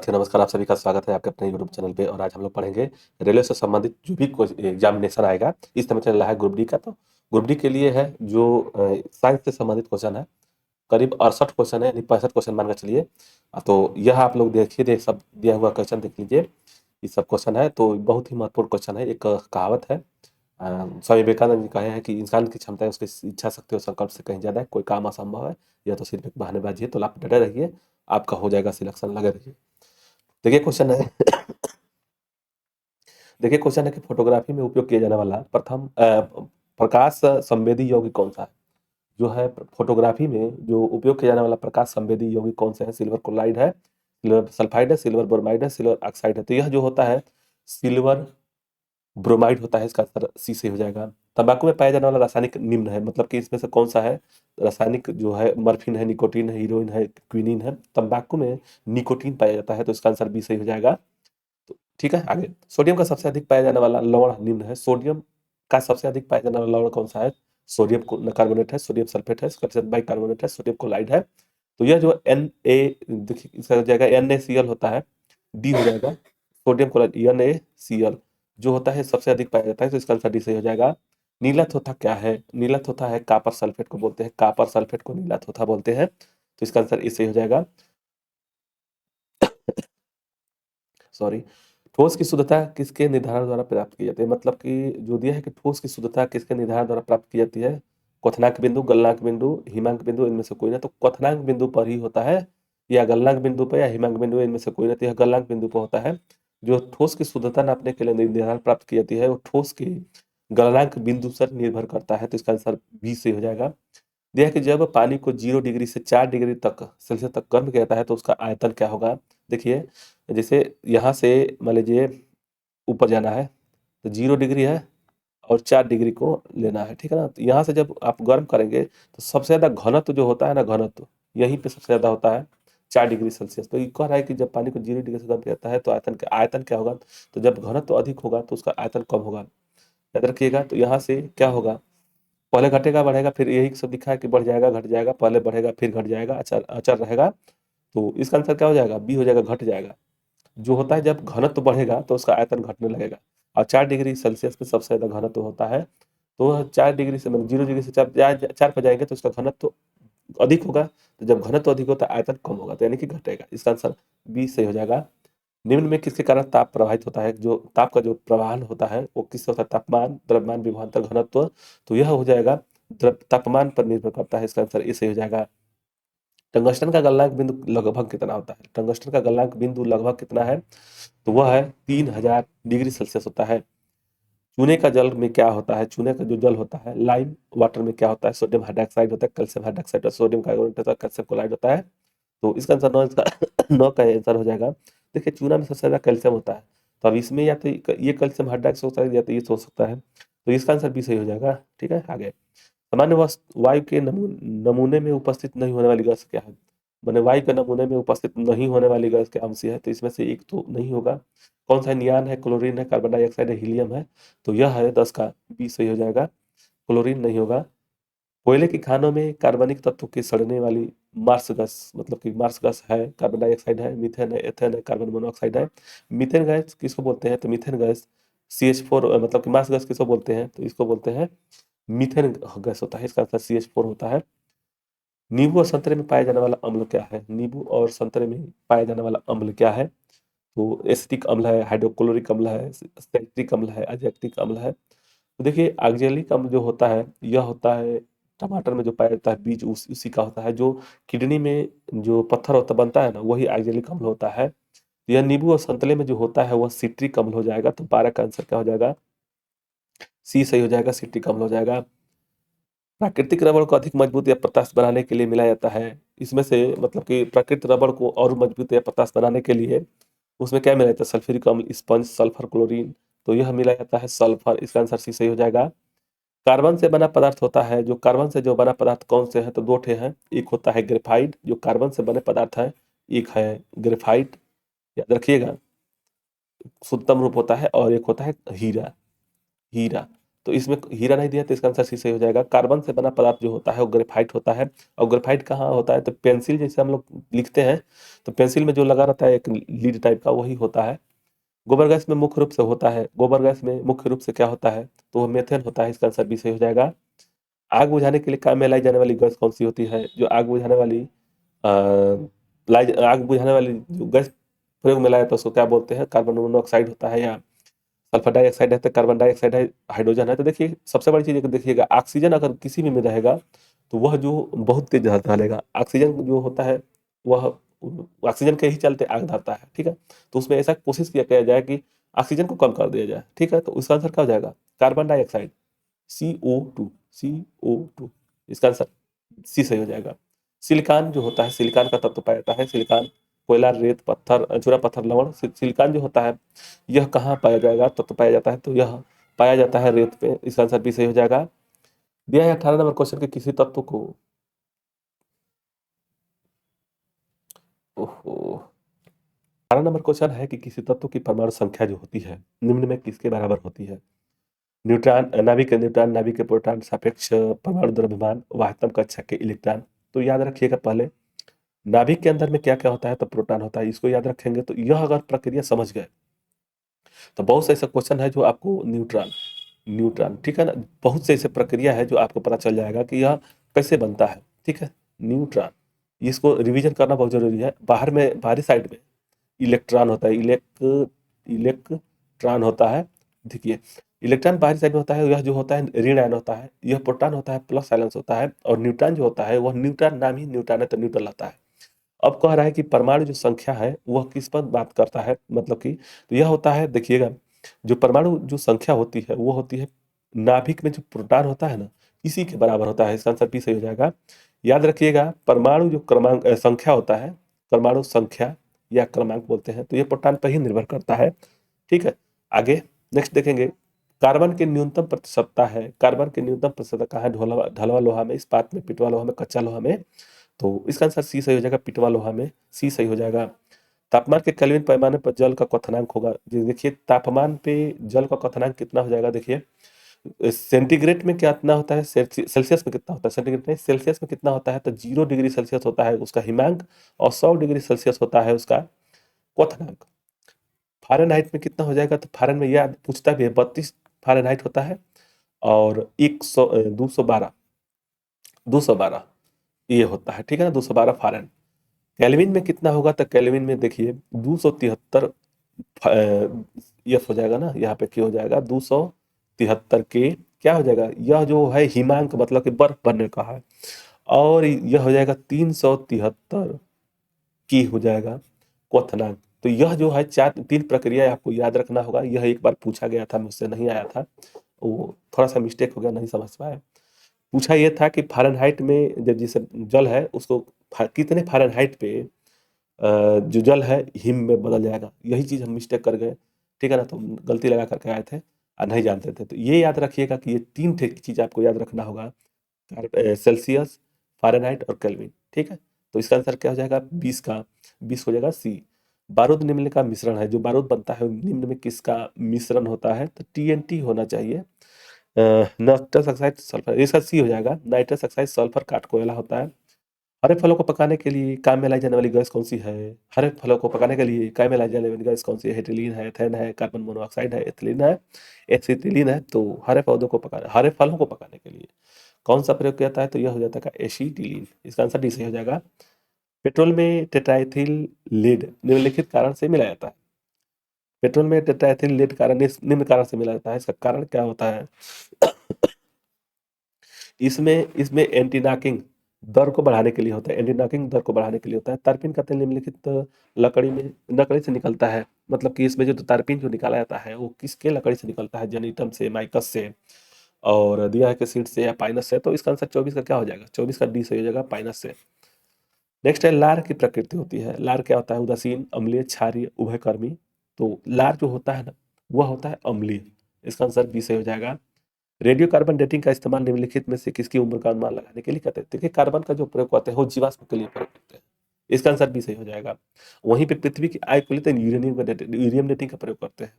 साथियों नमस्कार, आप सभी का स्वागत है आपके अपने यूट्यूब चैनल पे। और आज हम लोग पढ़ेंगे रेलवे से संबंधित जो भी एग्जामिनेशन आएगा। इस समय चल रहा है ग्रुप डी का, तो ग्रुप डी के लिए है जो साइंस से संबंधित क्वेश्चन है। करीब 68 क्वेश्चन है, यानी 65 क्वेश्चन मान के चलिए। तो यह आप लोग देखिए, सब दिया हुआ क्वेश्चन देख लीजिए। ये सब क्वेश्चन है तो बहुत ही महत्वपूर्ण क्वेश्चन है। एक कहावत है, स्वामी विवेकानंद जी कहे हैं कि इंसान की क्षमता है उसकी इच्छा शक्ति और संकल्प से कहीं ज़्यादा है, कोई काम असंभव है, यह तो सिर्फ एक बहानेबाजी है। तो आप डटे रहिए, आपका हो जाएगा सिलेक्शन, लगे रहिए। देखिए क्वेश्चन है देखिए क्वेश्चन है कि फोटोग्राफी में उपयोग किया जाने वाला प्रथम प्रकाश संवेदी यौगिक कौन सा है। जो है फोटोग्राफी में जो उपयोग किया जाने वाला प्रकाश संवेदी यौगिक कौन सा है। सिल्वर क्लोराइड है, सिल्वर सल्फाइड है, सिल्वर ब्रोमाइड है, सिल्वर ऑक्साइड है। तो यह जो होता है सिल्वर ब्रोमाइड होता है, इसका आंसर सी से हो जाएगा। तंबाकू में पाया जाने वाला रासायनिक निम्न है, मतलब कि इसमें से कौन सा है रासायनिक। जो है मर्फिन है, निकोटीन है, हीरोइन है, क्विनिन है। तंबाकू में निकोटीन पाया जाता है, तो इसका आंसर बी सही हो जाएगा। तो ठीक है, आगे सोडियम का सबसे अधिक पाया जाने वाला लवण निम्न है। सोडियम का सबसे अधिक पाया जाने वाला लवण कौन सा है। सोडियम कार्बोनेट है, सोडियम सल्फेट है, कैल्शियम बाइकार्बोनेट है, सोडियम क्लोराइड है। तो यह जो देखिए इसका हो जाएगा NaCl होता है, डी हो जाएगा। सोडियम क्लोराइड NaCl जो होता है सबसे अधिक पाया जाता है, तो इसका आंसर डी सही हो जाएगा। नीला थोथा क्या है। नीला थोथा है कापर सल्फेट को बोलते हैं, कापर सल्फेट को नीला थोथा बोलते हैं। तो इसका आंसर इस सही हो जाएगा। सॉरी। ठोस की शुद्धता किसके निर्धारण द्वारा प्राप्त की जाती है, मतलब कि जो दिया है कि ठोस की शुद्धता किसके निर्धारण द्वारा प्राप्त की जाती है। क्वथनांक बिंदु, गलनांक बिंदु, हिमांक बिंदु, इनमें से कोई ना। तो क्वथनांक बिंदु पर ही होता है, या गलनांक बिंदु पर या हिमांक बिंदु, इनमें से कोई ना। तो यह गलनांक बिंदु पर होता है। जो ठोस की शुद्धता नापने के लिए निर्धारण प्राप्त की जाती है वो ठोस के गलनांक बिंदु पर निर्भर करता है। तो इसका आंसर बी से हो जाएगा। दिया है कि जब पानी को 0 डिग्री से 4 डिग्री तक सेल्सियस तक गर्म किया जाता है तो उसका आयतन क्या होगा। देखिए जैसे यहाँ से मान लीजिए ऊपर जाना है, तो 0 डिग्री है और 4 डिग्री को लेना है, ठीक है ना। तो यहाँ से जब आप गर्म करेंगे तो सबसे ज़्यादा घनत्व जो होता है ना, घनत्व यहीं पे सबसे ज़्यादा होता है 4 डिग्री सेल्सियस। तो ये कह रहा है कि जब पानी को 0 डिग्री से गर्म किया जाता है तो आयतन क्या होगा। तो जब घनत्व अधिक होगा तो उसका आयतन कम होगा, याद रखिएगा। तो यहाँ से क्या होगा, पहले घटेगा बढ़ेगा, फिर यही सब दिखा है कि बढ़ जाएगा घट जाएगा, पहले बढ़ेगा फिर घट जाएगा, अचर अचर रहेगा। तो इसका आंसर क्या हो जाएगा, बी हो जाएगा, घट जाएगा। जो होता है जब घनत्व बढ़ेगा तो उसका आयतन घटने लगेगा। और 4 डिग्री सेल्सियस पे सबसे ज्यादा घनत्व होता है। तो 4 डिग्री से मतलब 0 डिग्री से 4 पर जाएंगे तो उसका घनत्व अधिक होगा। तो जब घनत्व अधिक होता है आयतन कम होगा, तो यानी कि घटेगा। इसका आंसर बी सही हो जाएगा। निम्न में किसके कारण ताप प्रवाहित होता है। जो ताप का जो प्रवाहन होता है वो किससे होता है, तापमान, द्रव्यमान, विभवांतर, घनत्व। तो यह हो जाएगा तापमान पर निर्भर करता है। इसका आंसर ए सही हो जाएगा। टंगस्टन का गलनांक बिंदु लगभग कितना होता है। टंगस्टन का गलनांक बिंदु लगभग कितना है, तो वह है 3000 डिग्री सेल्सियस होता है। चूने का जल में क्या होता है, चूने का जो जल होता है लाइम वाटर में क्या होता है, सोडियम हाइड्रोक्साइड होता है, कैल्शियम हाइड्रोक्साइड, सोडियम कार्बोनेट होता है, कैल्शियम क्लोराइड होता है। तो इसका आंसर नौ, इसका नौ का आंसर हो जाएगा। देखिए चूना में सबसे ज्यादा कैल्शियम होता है, तो अब इसमें या तो ये कैल्शियम हाइड्रोक्साइड हो सकता है या तो ये हो सकता है। तो इसका आंसर भी सही हो जाएगा। ठीक है, आगे सामान्य वायु के नमूने में उपस्थित नहीं होने वाली गैस क्या है। मैंने वायु के नमूने में उपस्थित नहीं होने वाली गैस क्या अंश है, तो इसमें से एक तो नहीं होगा। कौन सा है, नियान है, क्लोरीन है, कार्बन डाइऑक्साइड है, हीलियम है। तो यह है 10 का बी सही हो जाएगा, क्लोरीन नहीं होगा। कोयले की खानों में कार्बनिक तत्व की सड़ने वाली मार्स गैस, मतलब कि मार्स गैस है, कार्बन डाइऑक्साइड है, मीथेन है, एथेन है, कार्बन मोनोऑक्साइड है। मीथेन गैस किसको बोलते हैं, तो मीथेन गैस CH4, मतलब कि मार्स गैस किसको बोलते हैं, तो इसको बोलते हैं मीथेन गैस होता है। इसका आंसर CH4 होता है। नींबू और संतरे में पाया जाने वाला अम्ल क्या है। नींबू और संतरे में पाया जाने वाला अम्ल क्या है, तो एसिटिक अम्ल है, हाइड्रोक्लोरिक अम्ल है, सेल्ट्रिक अम्ल है, अजेक्टिक अम्ल है। तो देखिए ऑक्जेलिक अम्ल जो होता है यह होता है टमाटर में जो पाया जाता है बीज उसी का होता है। जो किडनी में जो पत्थर होता बनता है ना, वही ऑक्जेलिक अम्ल होता है। यह नींबू और संतरे में जो होता है वह सिट्रिक अम्ल हो जाएगा। तो 12 का आंसर क्या हो जाएगा, सी सही हो जाएगा, सिट्रिक अम्ल हो जाएगा। प्राकृतिक रबड़ को अधिक मजबूत या प्रत्यास्थ बनाने के लिए मिलाया जाता है। इसमें से मतलब कि प्राकृतिक रबड़ को और मजबूत या प्रत्यास्थ बनाने के लिए उसमें क्या मिलाया जाता है, सल्फ्यूरिक अम्ल, स्पंज, सल्फर, क्लोरीन। तो यह मिलाया जाता है सल्फर। इसका आंसर सी सही हो जाएगा। कार्बन से बना पदार्थ होता है, जो कार्बन से जो बना पदार्थ कौन से हैं, तो दो ठे हैं। एक होता है ग्रेफाइट, जो कार्बन से बने पदार्थ है, एक है ग्रेफाइट, याद रखिएगा, शुद्धतम रूप होता है। और एक होता है हीरा, हीरा। तो इसमें हीरा नहीं दिया तो इसका आंसर सी सही हो जाएगा। कार्बन से बना पदार्थ जो होता है वो ग्रेफाइट होता है। और ग्रेफाइट कहाँ होता है, तो पेंसिल जैसे हम लोग लिखते हैं तो पेंसिल में जो लगा रहता है एक लीड टाइप का, वही होता है। गोबर गैस में मुख्य रूप से होता है, गोबर गैस में मुख्य रूप से क्या होता है, तो वो मेथेन होता है। इसका आंसर बी सही हो जाएगा। आग बुझाने के लिए काम में लाई जाने वाली गैस कौन सी होती है, जो आग बुझाने वाली आग बुझाने वाली जो गैस प्रयोग में लाया तो उसको क्या बोलते हैं, कार्बन मोनोऑक्साइड होता है या सल्फर डाइऑक्साइड है, तो कार्बन डाइऑक्साइड है, हाइड्रोजन है। तो देखिए सबसे बड़ी चीज़ देखिएगा, ऑक्सीजन अगर किसी में रहेगा तो वह जो बहुत तेज जलेगा। ऑक्सीजन जो होता है वह ऑक्सीजन के ही चलते आग धरता है, ठीक है। तो उसमें ऐसा कोशिश किया जाए कि ऑक्सीजन को कम कर दिया जाए, ठीक है। तो उसका आंसर क्या हो जाएगा, कार्बन डाइऑक्साइड, CO2, CO2। इसका आंसर सी सही हो जाएगा। सिलिकॉन जो होता है, सिलिकॉन का तत्व पाया जाता है, सिलिकॉन कोयला, रेत, पत्थर, चूरा पत्थर, लवण। सिलिकॉन जो होता है यह कहाँ पाया जाएगा, तत्व पाया जाता है, तो यह पाया जाता है रेत पे। इसका आंसर भी सही हो जाएगा। दिया है 18 नंबर क्वेश्चन के किसी तत्व को, ओहो, 18 नंबर क्वेश्चन है कि किसी तत्व की परमाणु संख्या जो होती है निम्न में किसके बराबर होती है। न्यूट्रॉन, नाभिक के न्यूट्रॉन, नाभिक के प्रोटॉन, सापेक्ष परमाणु द्रव्यमान, वाहकत्म कक्षा के इलेक्ट्रॉन। तो याद रखिएगा पहले नाभिक के अंदर में क्या क्या होता है, तो प्रोटॉन होता है, इसको याद रखेंगे। तो यह अगर प्रक्रिया समझ गए तो बहुत से ऐसे क्वेश्चन है जो आपको न्यूट्रॉन, न्यूट्रॉन, ठीक है ना, बहुत से ऐसे प्रक्रिया है जो आपको पता चल जाएगा कि यह कैसे बनता है, ठीक है। न्यूट्रॉन, इसको रिवीजन करना बहुत जरूरी है। बाहर में, बाहरी साइड में इलेक्ट्रॉन होता है, इलेक्ट्रॉन होता है, देखिए इलेक्ट्रॉन बाहरी साइड में होता है, यह जो होता है ऋण आयन होता है, यह प्रोटॉन होता है प्लस आयंस होता है। और न्यूट्रॉन जो होता है वह न्यूट्रॉन, नाम ही न्यूट्रॉन है तो न्यूट्रल आता है। अब कह रहा है कि परमाणु जो संख्या है वह किस पर बात करता है, मतलब कि तो यह होता है, देखिएगा जो परमाणु जो संख्या होती है वो होती है नाभिक में जो प्रोटॉन होता है ना, इसी के बराबर होता है। इसका आंसर भी सही हो जाएगा। याद रखिएगा परमाणु जो क्रमांक संख्या होता है, परमाणु संख्या या क्रमांक बोलते हैं, तो ये प्रोटॉन पर ही निर्भर करता है, ठीक है। आगे नेक्स्ट देखेंगे, कार्बन की न्यूनतम प्रतिशतता है, कार्बन की न्यूनतम प्रतिशतता कहाँ है, ढलवा लोहा में, इस्पात में, पिटवा लोहा में, कच्चा लोहा में। तो इसका आंसर सी सही हो जाएगा, पिटवा लोहा में सी सही हो जाएगा। तापमान के केल्विन पैमाने पर जल का क्वथनांक होगा, देखिए तापमान पे जल का क्वथनांक कितना हो जाएगा, देखिए सेंटीग्रेड में कितना होता है, सेल्सियस में कितना होता है, सेंटीग्रेड में, सेल्सियस में कितना होता है, तो 0 डिग्री सेल्सियस होता है उसका हिमांक, और 100 डिग्री सेल्सियस होता है उसका क्वथनांक। फ़ारेनहाइट में कितना हो जाएगा, तो फ़ारेन में यह पूछता भी है, 32 फ़ारेनहाइट होता है, और 212 ये होता है, ठीक है ना, 212 फ़ारेन। केल्विन में कितना होगा, तो केल्विन में देखिए 273 एफ हो जाएगा ना, यहाँ पे क्या हो जाएगा, 273 के क्या हो जाएगा, यह जो है हिमांक मतलब कि बर्फ बनने का है, और यह हो जाएगा 373 की हो जाएगा क्वथनांक। तो यह जो है चार तीन प्रक्रिया आपको याद रखना होगा। यह एक बार पूछा गया था, मुझसे नहीं आया था, वो थोड़ा सा मिस्टेक हो गया, नहीं समझ पाया। पूछा यह था कि फ़ारेनहाइट में जब जिसे जल है उसको कितने फ़ारेनहाइट पे जो जल है हिम में बदल जाएगा, यही चीज़ हम मिस्टेक कर गए, ठीक है ना, तो गलती लगा करके आए थे और नहीं जानते थे। तो ये याद रखिएगा कि ये तीन चीज़ आपको याद रखना होगा, सेल्सियस, फ़ारेनहाइट और केल्विन, ठीक है। तो इसका आंसर क्या हो जाएगा, 20 का 20 हो जाएगा सी। बारूद निम्न का मिश्रण है, जो बारूद बनता है निम्न में किसका मिश्रण होता है, तो TNT होना चाहिए, नाइट्रस ऑक्साइड सल्फर, इसका सी हो जाएगा, नाइट्रस ऑक्साइड सल्फर काठ कोयला होता है। हरे फलों को पकाने के लिए काम में लाई जाने वाली गैस कौन सी है, हरे फलों को पकाने के लिए काम में लाई जाने वाली गैस कौन सी है, हेटिलीन है, एथेन है, कार्बन मोनोऑक्साइड है, एथिलीन है, एसिटिलीन है। तो हरे पौधों को पकाने, हरे फलों को पकाने के लिए कौन सा प्रयोग किया जाता है, तो यह हो जाता है एसिटिलीन। इसका आंसर डी सही हो जाएगा। पेट्रोल में टेट्राइथिल लेड निम्नलिखित कारण से मिलाया जाता है, पेट्रोल में टेट्राइथिल लेड कारण निम्न कारण से मिलाया जाता है, इसका कारण क्या होता है, इसमें इसमें एंटी नॉकिंग दर को बढ़ाने के लिए होता है, एंटी नॉकिंग दर को बढ़ाने के लिए होता है। तारपीन का तेल निम्नलिखित लकड़ी में, लकड़ी से निकलता है, मतलब कि इसमें जो तारपीन जो निकाला जाता है वो किसके लकड़ी से निकलता है, जेनिटम से, माइकस से, और दिया है कि सीड से या पाइनस से। तो इसका आंसर 24 का क्या हो जाएगा, 24 का डी सही हो जाएगा, पाइनस से। नेक्स्ट है लार की प्रकृति होती है, लार क्या होता है, उदासीन, अम्लीय, क्षारीय, उभयकर्मी। तो लार जो होता है ना वह होता है अम्लीय, इसका आंसर बी सही हो जाएगा। रेडियो कार्बन डेटिंग का इस्तेमाल निम्नलिखित में से किसकी उम्र का अनुमान लगाने के लिए करते हैं, देखिए कार्बन का जो प्रयोग करते हैं वो जीवाश्म के लिए प्रयोग करते हैं, इसका आंसर भी सही हो जाएगा। वहीं पे पृथ्वी की आय को लेते हैं यूरेनियम का यूरियम डेटिंग का प्रयोग करते हैं।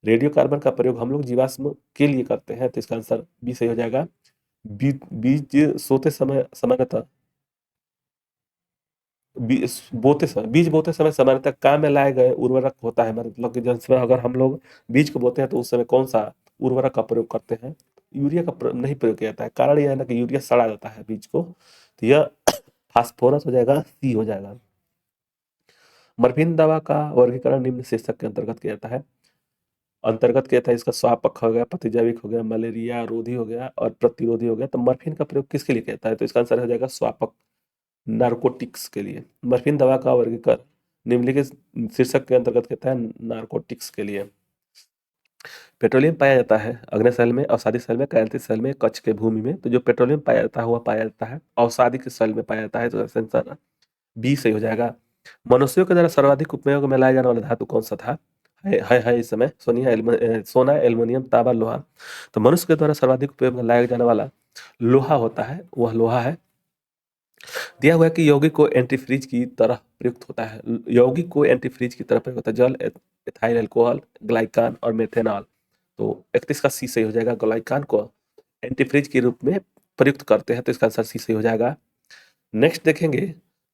रेडियोकार्बन का प्रयोग हम लोग जीवाश्म के लिए करते हैं, तो इसका आंसर बी सही हो जाएगा। बीज सोते समय सामान्यतः बीज बोते समय सामान्यतः काम में लाए गए उर्वरक होता है, मतलब कि जिस समय अगर हम लोग बीज को बोते हैं तो उस समय कौन सा उर्वरक का प्रयोग करते हैं? यूरिया का नहीं प्रयोग किया जाता है। कारण यह है ना कि यूरिया सड़ा जाता है बीज को, तो यह फास्फोरस हो जाएगा, सी हो जाएगा। मॉर्फिन दवा का वर्गीकरण निम्न शीर्षक के अंतर्गत किया जाता है। अंतर्गत किया था इसका स्वापक हो गया, प्रतिजैविक हो गया, मलेरिया रोधी हो गया और प्रतिरोधी हो गया। तो मॉर्फिन का प्रयोग किसके लिए किया जाता है? तो इसका आंसर हो जाएगा स्वापक, नार्कोटिक्स के लिए। मॉर्फिन दवा का वर्गीकरण निम्नलिखित शीर्षक के अंतर्गत कहता है नार्कोटिक्स के लिए। पेट्रोलियम पाया जाता है अग्न्यशैल में, अवसादी शैल में, कायांतित शैल में, कच्छ के भूमि में। तो जो पेट्रोलियम पाया जाता है वह पाया जाता है अवसादी के शैल में पाया जाता है, तो आंसर बी सही हो जाएगा। मनुष्यों के द्वारा सर्वाधिक उपयोग में लाया जाने वाला धातु कौन सा था? है इस समय सोना, एल्युमिनियम, तांबा, लोहा। तो मनुष्य के द्वारा सर्वाधिक उपयोग में लाया जाने वाला लोहा होता है, वह लोहा है। दिया हुआ है कि यौगिक को एंटीफ्रीज की तरह प्रयुक्त होता है। यौगिक को एंटीफ्रीज की तरह प्रयुक्त होता है जल, एथाइल अल्कोहल, ग्लाइकान और मेथेनॉल। तो 31 का सी सही हो जाएगा। ग्लाइकान को एंटीफ्रीज के रूप में प्रयुक्त करते हैं, तो इसका आंसर सी सही हो जाएगा। नेक्स्ट देखेंगे,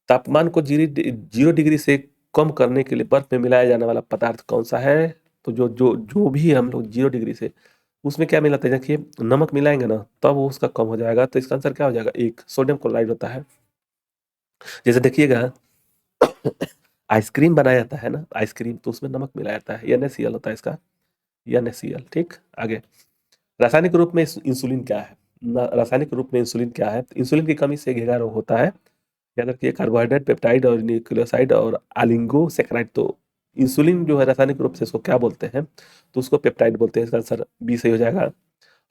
तापमान को 0 डिग्री से कम करने के लिए बर्फ में मिलाया जाने वाला पदार्थ कौन सा है? तो जो जो जो भी हम लोग 0 डिग्री से उसमें क्या मिलाते हैं, देखिए नमक मिलाएंगे ना तब वो उसका कम हो जाएगा। तो इसका आंसर क्या हो जाएगा? एक सोडियम क्लोराइड होता है। जैसे देखिएगा आइसक्रीम बनाया जाता है ना, आइसक्रीम तो उसमें नमक मिलाया जाता है, NaCl होता है इसका, NaCl। ठीक, आगे रासायनिक रूप में इंसुलिन क्या है? रासायनिक रूप में इंसुलिन क्या है? इंसुलिन की कमी से घेरा रोग होता है। याद रखिए, कार्बोहाइड्रेट, पेप्टाइड और न्यूक्लियोसाइड और ऑलिगोसैकेराइड। तो इंसुलिन जो है रासायनिक रूप से इसको क्या बोलते हैं? तो उसको पेप्टाइड बोलते हैं। इसका आंसर बी सही हो जाएगा।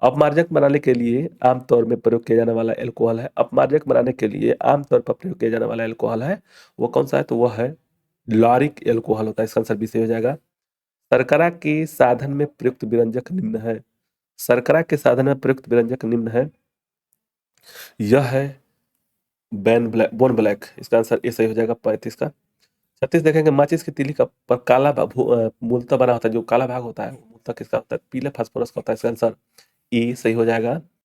अपमार्जक बनाने के लिए आमतौर में प्रयोग किया जाने वाला एल्कोहल है। अपमार्जक बनाने के लिए आमतौर पर प्रयोग किया जाने वाला एल्कोहल है वो कौन सा है? तो वह है लॉरिक एल्कोहल होता है। इसका आंसर बी सही हो जाएगा। शर्करा के साधन में प्रयुक्त व्यंजक निम्न है। शर्करा के साधन में प्रयुक्त व्यंजक निम्न है। यह है बोन ब्लैक। इसका आंसर ए सही हो जाएगा 35 का। 36 देखेंगे, माचिस की तीली का पर काला मूलतः बना होता है, जो काला भाग होता है मूलतः किसका होता है? पीले फास्फोरस का होता है। इसका आंसर ए सही हो जाएगा।